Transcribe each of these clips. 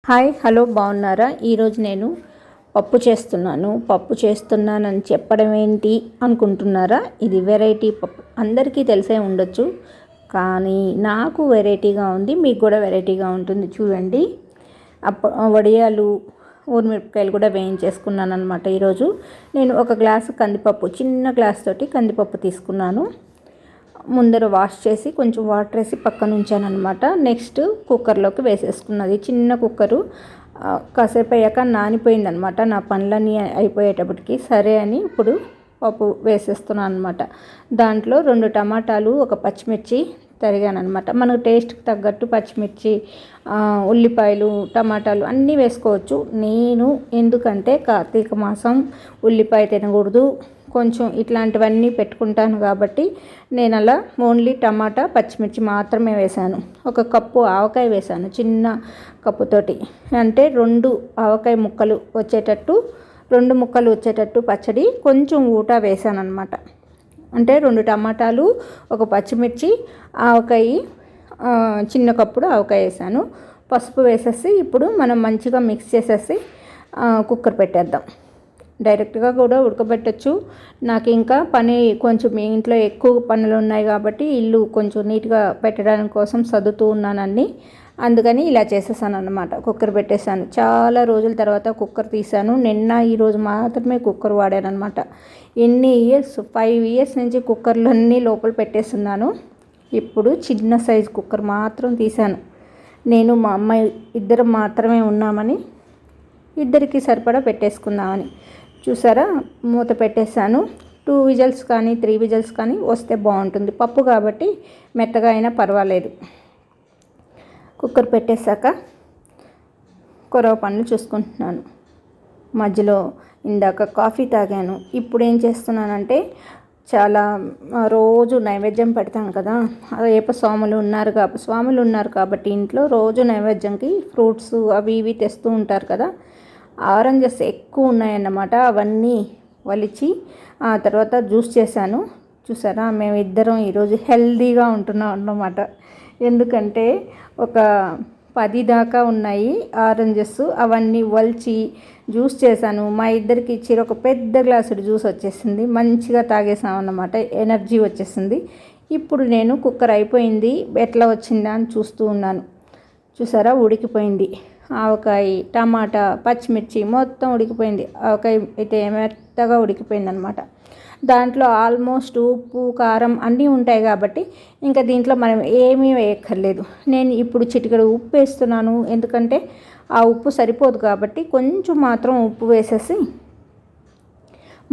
Hi hello బాగున్నారా? ఈరోజు నేను పప్పు చేస్తున్నానని చెప్పడం ఏంటి అనుకుంటున్నారా? ఇది వెరైటీ పప్పు, అందరికీ తెలిసే ఉండొచ్చు, కానీ నాకు వెరైటీగా ఉంది, మీకు కూడా వెరైటీగా ఉంటుంది. చూడండి, వడియాలు, ఊరిమిరపకాయలు కూడా వేయించేసుకున్నాను అనమాట. ఈరోజు నేను ఒక గ్లాసు కందిపప్పు, చిన్న గ్లాస్ తోటి కందిపప్పు తీసుకున్నాను. ముందర వాష్ చేసి కొంచెం వాటర్ వేసి పక్కన ఉంచాను అనమాట. నెక్స్ట్ కుక్కర్లోకి వేసేసుకున్నది. చిన్న కుక్కరు, కాసేపు అయ్యాక నానిపోయిందనమాట. నా పనులన్నీ అయిపోయేటప్పటికి సరే అని ఇప్పుడు పప్పు వేసేస్తున్నాను అనమాట. దాంట్లో 2 టమాటాలు, ఒక పచ్చిమిర్చి తరిగాను అనమాట. మనకు టేస్ట్కి తగ్గట్టు పచ్చిమిర్చి, ఉల్లిపాయలు, టమాటాలు అన్నీ వేసుకోవచ్చు. నేను ఎందుకంటే కార్తీక మాసం ఉల్లిపాయ తినకూడదు, కొంచెం ఇట్లాంటివన్నీ పెట్టుకుంటాను కాబట్టి నేను అలా ఓన్లీ టమాటా, పచ్చిమిర్చి మాత్రమే వేశాను. 1 కప్పు ఆవకాయ వేశాను, చిన్న కప్పుతోటి. అంటే 2 ఆవకాయ ముక్కలు వచ్చేటట్టు, 2 ముక్కలు వచ్చేటట్టు పచ్చడి కొంచెం ఊట వేశాను అనమాట. అంటే 2 టమాటాలు, 1 పచ్చిమిర్చి, ఆవకాయ, చిన్న కప్పుడు ఆవకాయ వేసాను. పసుపు వేసేసి ఇప్పుడు మనం మంచిగా మిక్స్ చేసేసి కుక్కర్ పెట్టేద్దాం. డైరెక్ట్గా కూడా ఉడకబెట్టచ్చు. నాకు ఇంకా పని కొంచెం మీ ఇంట్లో ఎక్కువ పనులు ఉన్నాయి కాబట్టి ఇల్లు కొంచెం నీట్గా పెట్టడానికి కోసం సర్దుతూ ఉన్నానని, అందుకని ఇలా చేసేసాను అనమాట. కుక్కర్ పెట్టేశాను. చాలా రోజుల తర్వాత కుక్కర్ తీసాను. నిన్న ఈరోజు మాత్రమే కుక్కర్ వాడాను అనమాట. ఎన్ని ఇయర్స్, 5 ఇయర్స్ నుంచి కుక్కర్లన్నీ లోపల పెట్టేస్తున్నాను. ఇప్పుడు చిన్న సైజు కుక్కర్ మాత్రం తీశాను. నేను మా అమ్మాయి ఇద్దరం మాత్రమే ఉన్నామని, ఇద్దరికి సరిపడా పెట్టేసుకుందామని. చూసారా, మూత పెట్టేశాను. 2 విజిల్స్ కానీ 3 విజిల్స్ కానీ వస్తే బాగుంటుంది. పప్పు కాబట్టి మెత్తగా అయినా పర్వాలేదు. కుక్కర్ పెట్టేశాక కొరవ పనులు చూసుకుంటున్నాను. మధ్యలో ఇందాక కాఫీ తాగాను. ఇప్పుడు ఏం చేస్తున్నానంటే, చాలా రోజు నైవేద్యం పెడతాను కదా, రేపు స్వాములు ఉన్నారు కాబట్టి ఇంట్లో రోజు నైవేద్యంకి ఫ్రూట్స్ అవి ఇవి తెస్తూ ఉంటారు కదా. ఆరెంజెస్ ఎక్కువ ఉన్నాయన్నమాట. అవన్నీ వలిచి ఆ తర్వాత జ్యూస్ చేశాను. చూసారా, మేమిద్దరం ఈరోజు హెల్దీగా ఉంటున్నాం అన్నమాట. ఎందుకంటే ఒక 10 దాకా ఉన్నాయి ఆరెంజెస్, అవన్నీ వలిచి జ్యూస్ చేశాను. మా ఇద్దరికి ఇచ్చి ఒక పెద్ద గ్లాసుడు జ్యూస్ వచ్చేసింది. మంచిగా తాగేసాం అన్నమాట. ఎనర్జీ వచ్చేసింది. ఇప్పుడు నేను కుక్కర్ అయిపోయింది, ఎట్లా వచ్చిందా అని చూస్తూ ఉన్నాను. చూసారా, ఉడికిపోయింది. ఆవకాయ, టమాటా, పచ్చిమిర్చి మొత్తం ఉడికిపోయింది. ఆవకాయ అయితే మెత్తగా ఉడికిపోయింది అనమాట. దాంట్లో ఆల్మోస్ట్ ఉప్పు, కారం అన్నీ ఉంటాయి కాబట్టి ఇంకా దీంట్లో మనం ఏమీ వేయక్కర్లేదు. నేను ఇప్పుడు చిటికెడు ఉప్పు వేస్తున్నాను, ఎందుకంటే ఆ ఉప్పు సరిపోదు కాబట్టి కొంచెం మాత్రం ఉప్పు వేసేసి,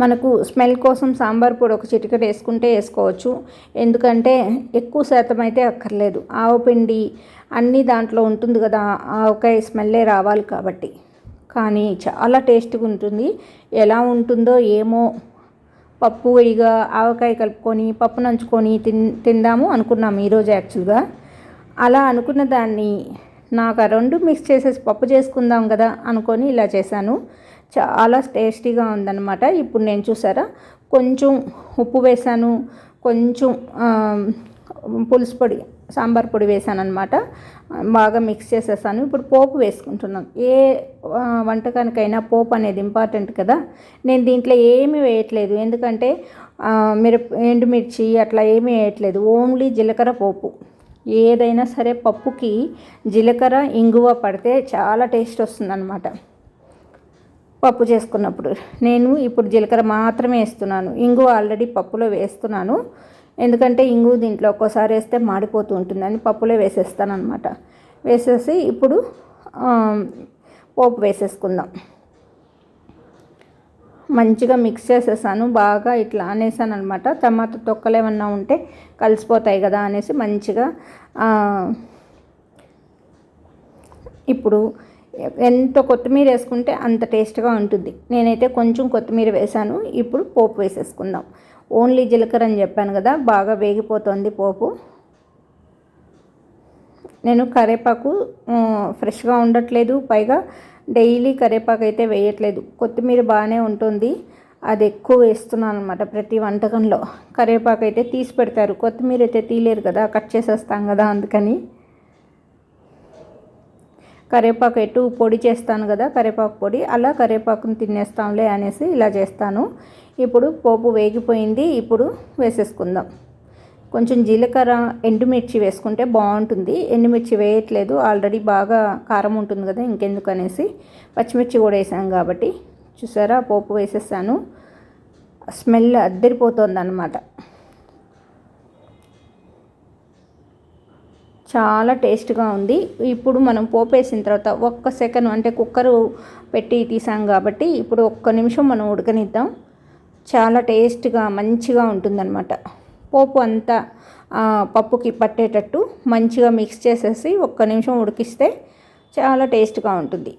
మనకు స్మెల్ కోసం సాంబార్ పొడి ఒక చిటికెడు వేసుకుంటే వేసుకోవచ్చు. ఎందుకంటే ఎక్కువ శాతం అయితే అక్కర్లేదు. ఆవపిండి అన్నీ దాంట్లో ఉంటుంది కదా, ఆవకాయ స్మెల్లే రావాలి కాబట్టి. కానీ చాలా టేస్ట్గా ఉంటుంది. ఎలా ఉంటుందో ఏమో, పప్పు ఇక ఆవకాయ కలుపుకొని పప్పు నంచుకొని తిందాము అనుకున్నాము ఈరోజు. యాక్చువల్గా అలా అనుకున్న దాన్ని నాకు ఆ 2 మిక్స్ చేసేసి పప్పు చేసుకుందాం కదా అనుకొని ఇలా చేశాను. చాలా టేస్టీగా ఉందన్నమాట. ఇప్పుడు నేను చూసారా, కొంచెం ఉప్పు వేసాను, కొంచెం పులుసు పొడి, సాంబార్ పొడి వేసాను అనమాట. బాగా మిక్స్ చేసేసాను. ఇప్పుడు పోపు వేసుకుంటున్నాను. ఏ వంటకానికైనా పోపు అనేది ఇంపార్టెంట్ కదా. నేను దీంట్లో ఏమీ వేయట్లేదు, ఎందుకంటే ఎండుమిర్చి అట్లా ఏమీ వేయట్లేదు. ఓన్లీ జీలకర్ర పోపు. ఏదైనా సరే పప్పుకి జీలకర్ర, ఇంగువ పడితే చాలా టేస్ట్ వస్తుందన్నమాట. పప్పు చేసుకున్నప్పుడు నేను ఇప్పుడు జీలకర్ర మాత్రమే వేస్తున్నాను. ఇంగువ ఆల్రెడీ పప్పులో వేస్తున్నాను, ఎందుకంటే ఇంగువ దీంట్లో ఒక్కోసారి వేస్తే మాడిపోతూ ఉంటుందని పప్పులో వేసేస్తాను అనమాట. వేసేసి ఇప్పుడు పోపు వేసేసుకుందాం. మంచిగా మిక్స్ చేసేసాను. బాగా ఇట్లా అనేసాను అనమాట. టమాటా తొక్కలు ఏమన్నా ఉంటే కలిసిపోతాయి కదా అనేసి మంచిగా. ఇప్పుడు ఎంత కొత్తిమీర వేసుకుంటే అంత టేస్ట్గా ఉంటుంది. నేనైతే కొంచెం కొత్తిమీర వేసాను. ఇప్పుడు పోపు వేసేసుకుందాం. ఓన్లీ జీలకర్ర అని చెప్పాను కదా, బాగా వేగిపోతుంది పోపు. నేను కరివేపాకు ఫ్రెష్గా ఉండట్లేదు, పైగా డైలీ కరివేపాకు అయితే వేయట్లేదు. కొత్తిమీర బాగానే ఉంటుంది, అది ఎక్కువ వేస్తున్నాను అనమాట ప్రతి వంటకంలో. కరివేపాకు అయితే తీసి పెడతారు, కొత్తిమీర అయితే తీయలేరు కదా, కట్ చేసేస్తాం కదా, అందుకని కరివేపాకు ఎటు పొడి చేస్తాను కదా, కరివేపాకు పొడి, అలా కరివేపాకుని తినేస్తాంలే అనేసి ఇలా చేస్తాను. ఇప్పుడు పోపు వేగిపోయింది. ఇప్పుడు వేసేసుకుందాం. కొంచెం జీలకర్ర, ఎండుమిర్చి వేసుకుంటే బాగుంటుంది. ఎండుమిర్చి వేయట్లేదు, ఆల్రెడీ బాగా కారం ఉంటుంది కదా, ఇంకెందుకు అనేసి పచ్చిమిర్చి కూడా వేసాం కాబట్టి. చూసారా, పోపు వేసేసాను. స్మెల్ అద్దరిపోతుంది అన్నమాట. చాలా టేస్ట్గా ఉంది. ఇప్పుడు మనం పోపు వేసిన తర్వాత ఒక్క సెకండ్, అంటే కుక్కరు పెట్టి తీసాం కాబట్టి ఇప్పుడు ఒక్క నిమిషం మనం ఉడకనిద్దాం. చాలా టేస్ట్గా మంచిగా ఉంటుందన్నమాట. పోపు అంతా పప్పుకి పట్టేటట్టు మంచిగా మిక్స్ చేసేసి ఒక్క నిమిషం ఉడికిస్తే చాలా టేస్ట్గా ఉంటుంది.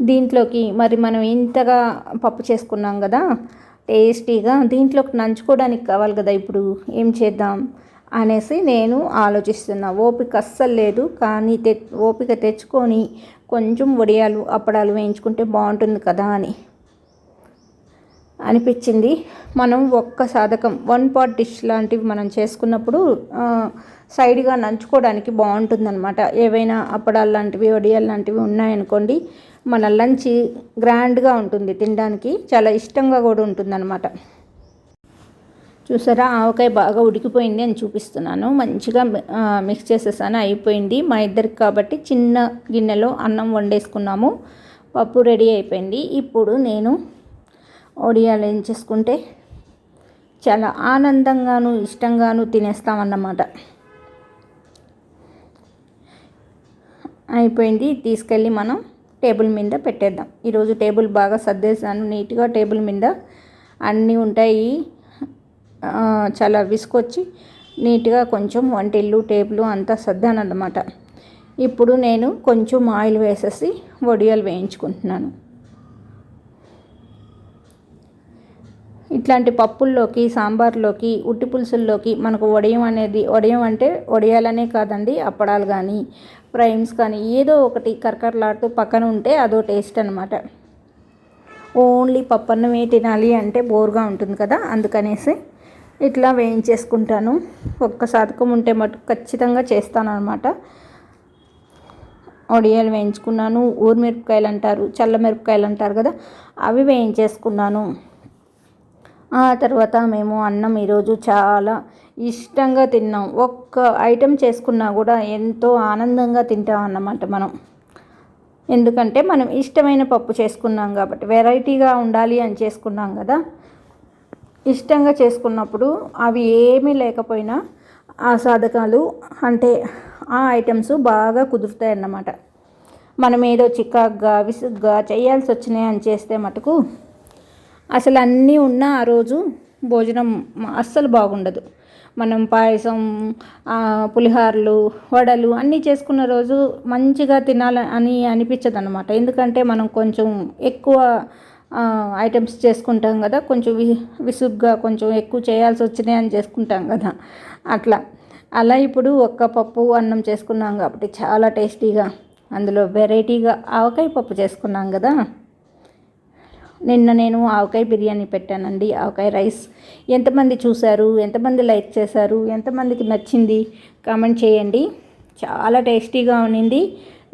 దీంట్లోకి మరి మనం ఇంతగా పప్పు చేసుకున్నాం కదా టేస్టీగా, దీంట్లోకి నంచుకోవడానికి కావాలి కదా, ఇప్పుడు ఏం చేద్దాం అనేసి నేను ఆలోచిస్తున్నా. ఓపిక అస్సలు లేదు, కానీ ఓపిక తెచ్చుకొని కొంచెం వడియాలు అప్పడాలు వేయించుకుంటే బాగుంటుంది కదా అని అనిపించింది. మనం ఒక్క సాధకం 1 pot డిష్ లాంటివి మనం చేసుకున్నప్పుడు సైడ్గా నంచుకోవడానికి బాగుంటుందన్నమాట. ఏవైనా అప్పడాలు లాంటివి, వడియాలు లాంటివి ఉన్నాయనుకోండి, మన లంచ్ గ్రాండ్గా ఉంటుంది, తినడానికి చాలా ఇష్టంగా కూడా ఉంటుందన్నమాట. చూసారా, ఆవకాయ బాగా ఉడికిపోయింది అని చూపిస్తున్నాను. మంచిగా మిక్స్ చేసేసాను, అయిపోయింది. మా ఇద్దరికి కాబట్టి చిన్న గిన్నెలో అన్నం వండేసుకున్నాము. పప్పు రెడీ అయిపోయింది. ఇప్పుడు నేను వడియాలు వేయించేసుకుంటే చాలా ఆనందంగాను ఇష్టంగాను తినేస్తామన్నమాట. అయిపోయింది. తీసుకెళ్ళి మనం టేబుల్ మీద పెట్టేద్దాం. ఈరోజు టేబుల్ బాగా సర్దేశాను నీట్గా. టేబుల్ మీద అన్నీ ఉంటాయి, చాలా విసుకొచ్చి నీట్గా కొంచెం వంటిల్లు టేబుల్ అంతా సర్దాను అన్నమాట. ఇప్పుడు నేను కొంచెం ఆయిల్ వేసేసి వడియాలు వేయించుకుంటున్నాను. ఇట్లాంటి పప్పుల్లోకి, సాంబార్లోకి, ఉట్టి పులుసుల్లోకి మనకు వడియం అంటే వడియాలనే కాదండి, అప్పడాలు కానీ ఫ్రైమ్స్ కానీ ఏదో ఒకటి కరకరలాడుతూ పక్కన ఉంటే అదో టేస్ట్ అనమాట. ఓన్లీ పప్పన్నమే తినాలి అంటే బోర్గా ఉంటుంది కదా, అందుకనేసి ఇట్లా వేయించేసుకుంటాను. ఒక్క సాధకం ఉంటే మటుకు ఖచ్చితంగా చేస్తాను అనమాట. వడియాలు వేయించుకున్నాను. ఊరిమిరపకాయలు అంటారు, చల్ల మిరపకాయలు అంటారు కదా, అవి వేయించేసుకున్నాను. ఆ తర్వాత మేము అన్నం ఈరోజు చాలా ఇష్టంగా తిన్నాం. ఒక్క ఐటెం చేసుకున్నా కూడా ఎంతో ఆనందంగా తింటాం అన్నమాట మనం. ఎందుకంటే మనం ఇష్టమైన పప్పు చేసుకున్నాం కాబట్టి, వెరైటీగా ఉండాలి అని చేసుకున్నాం కదా. ఇష్టంగా చేసుకున్నప్పుడు అవి ఏమీ లేకపోయినా ఆ సాధకాలు అంటే ఆ ఐటమ్స్ బాగా కుదురుతాయి అన్నమాట. మనం ఏదో చికాగ్గా విసుగ్గా చేయాల్సి వచ్చినాయి అని చేస్తే మటుకు అసలు అన్నీ ఉన్నా ఆ రోజు భోజనం అస్సలు బాగుండదు. మనం పాయసం, పులిహారలు, వడలు అన్నీ చేసుకున్న రోజు మంచిగా తినాలని అనిపించదు అనమాట. ఎందుకంటే మనం కొంచెం ఎక్కువ ఐటమ్స్ చేసుకుంటాం కదా, కొంచెం విసుగ్గా కొంచెం ఎక్కువ చేయాల్సి వచ్చినాయి అని చేసుకుంటాం కదా, అలా ఇప్పుడు ఒక్క పప్పు అన్నం చేసుకున్నాం కాబట్టి చాలా టేస్టీగా, అందులో వెరైటీగా ఆవకాయ పప్పు చేసుకున్నాం కదా. నిన్న నేను ఆవకాయ బిర్యానీ పెట్టానండి, ఆవకాయ రైస్. ఎంతమంది చూశారు, ఎంతమంది లైక్ చేశారు, ఎంతమందికి నచ్చింది కామెంట్ చేయండి. చాలా టేస్టీగా ఉన్నింది.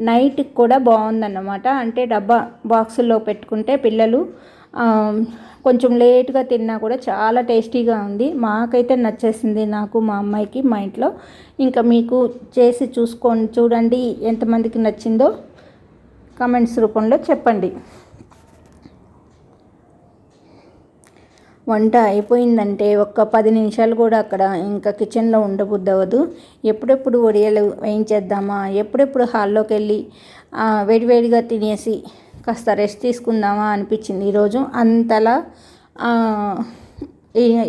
నైట్కి కూడా బాగుందన్నమాట. అంటే డబ్బా బాక్సుల్లో పెట్టుకుంటే పిల్లలు కొంచెం లేట్గా తిన్నా కూడా చాలా టేస్టీగా ఉంది. మాకైతే నచ్చేసింది, నాకు, మా అమ్మాయికి, మా ఇంట్లో. ఇంకా మీకు చేసి చూడండి, ఎంతమందికి నచ్చిందో కామెంట్స్ రూపంలో చెప్పండి. వంట అయిపోయిందంటే ఒక్క 10 నిమిషాలు కూడా అక్కడ ఇంకా కిచెన్లో ఉండబుద్ధి అవ్వదు. ఎప్పుడెప్పుడు వడియాలు వేయించేద్దామా, ఎప్పుడెప్పుడు హాల్లోకి వెళ్ళి వేడివేడిగా తినేసి కాస్త రెస్ట్ తీసుకుందామా అనిపించింది ఈరోజు. అంతలా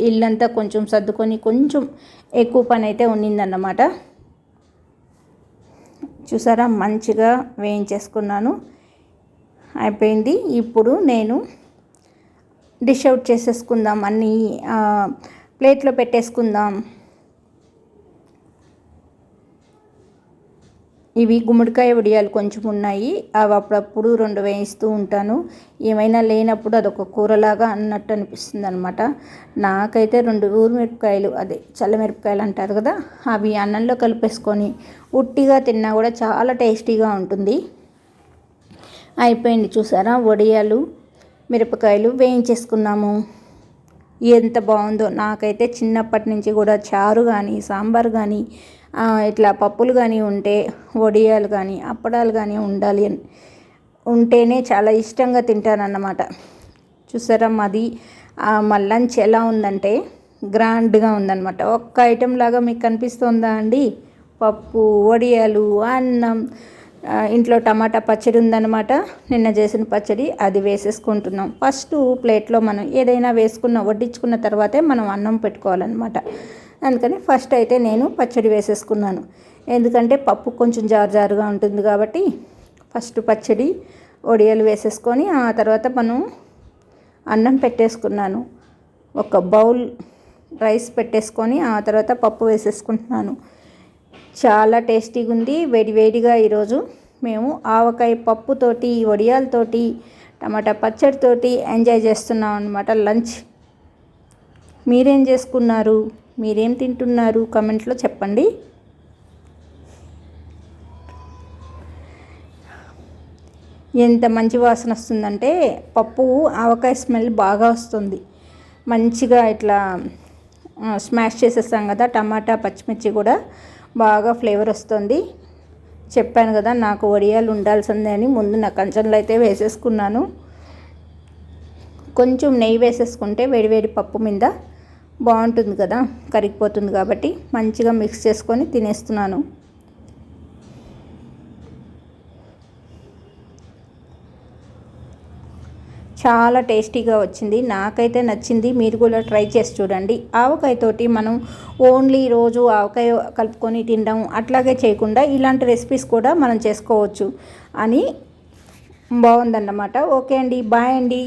ఇల్లంతా కొంచెం సర్దుకొని కొంచెం ఎక్కువ పని అయితే ఉన్నిందన్నమాట. చూసారా, మంచిగా వేయించేసుకున్నాను, అయిపోయింది. ఇప్పుడు నేను డిష్ అవుట్ చేసేసుకుందాం, అన్నీ ప్లేట్లో పెట్టేసుకుందాం. ఇవి గుమ్మడికాయ వడియాలు కొంచెం ఉన్నాయి, అవి అప్పుడప్పుడు 2 వేయిస్తూ ఉంటాను. ఏమైనా లేనప్పుడు అదొక కూరలాగా అన్నట్టు అనిపిస్తుంది అనమాట. నాకైతే 2 ఊరిమిరపకాయలు, అదే చల్లమిరపకాయలు అంటారు కదా, అవి అన్నంలో కలిపేసుకొని ఉట్టిగా తిన్నా కూడా చాలా టేస్టీగా ఉంటుంది. అయిపోయింది చూసారా, వడియాలు మిరపకాయలు వేయించేసుకున్నాము. ఎంత బాగుందో. నాకైతే చిన్నప్పటి నుంచి కూడా చారు కానీ, సాంబార్ కానీ, ఇట్లా పప్పులు కానీ ఉంటే, వడియాలు కానీ, అప్పడాలు కానీ ఉంటేనే చాలా ఇష్టంగా తింటానన్నమాట. చూసారా, మాది మా లంచ్ ఎలా ఉందంటే గ్రాండ్గా ఉందన్నమాట. ఒక్క ఐటెం లాగా మీకు కనిపిస్తుందా అండి? పప్పు, వడియాలు, అన్నం, ఇంట్లో టమాటా పచ్చడి ఉందన్నమాట, నిన్న చేసిన పచ్చడి, అది వేసేసుకుంటున్నాం. ఫస్ట్ ప్లేట్లో మనం ఏదైనా వడ్డించుకున్న తర్వాతే మనం అన్నం పెట్టుకోవాలన్నమాట. అందుకని ఫస్ట్ అయితే నేను పచ్చడి వేసేసుకున్నాను. ఎందుకంటే పప్పు కొంచెం జారుగా ఉంటుంది కాబట్టి ఫస్ట్ పచ్చడి, వడియాలు వేసేసుకొని ఆ తర్వాత మనం అన్నం పెట్టేసుకున్నాను. ఒక బౌల్ రైస్ పెట్టేసుకొని ఆ తర్వాత పప్పు వేసేసుకుంటున్నాను. చాలా టేస్టీగా ఉంది. వేడివేడిగా ఈరోజు మేము ఆవకాయ పప్పుతోటి, వడియాలతోటి, టమాటా పచ్చడితోటి ఎంజాయ్ చేస్తున్నాం అన్నమాట లంచ్. మీరేం చేసుకున్నారు? మీరేం తింటున్నారు? కమెంట్లో చెప్పండి. ఎంత మంచి వాసన వస్తుందంటే, పప్పు ఆవకాయ స్మెల్ బాగా వస్తుంది. మంచిగా ఇట్లా స్మాష్ చేసేస్తాం కదా, టమాటా పచ్చిమిర్చి కూడా బాగా ఫ్లేవర్ వస్తుంది. చెప్పాను కదా, నాకు వడియాలు ఉండాల్సిందే అని ముందు నా కంచంలో అయితే వేసేసుకున్నాను. కొంచెం నెయ్యి వేసేసుకుంటే వేడివేడి పప్పు మీద బాగుంటుంది కదా, కరిగిపోతుంది కాబట్టి మంచిగా మిక్స్ చేసుకొని తినేస్తున్నాను. చాలా టేస్టీగా వచ్చింది, నాకైతే నచ్చింది. మీరు కూడా ట్రై చేసి చూడండి. ఆవకాయతోటి మనం ఓన్లీ రోజు ఆవకాయ కలుపుకొని తినడం అట్లాగే చేయకుండా ఇలాంటి రెసిపీస్ కూడా మనం చేసుకోవచ్చు అని బాగుందన్నమాట. ఓకే అండి, బాయ్ అండి.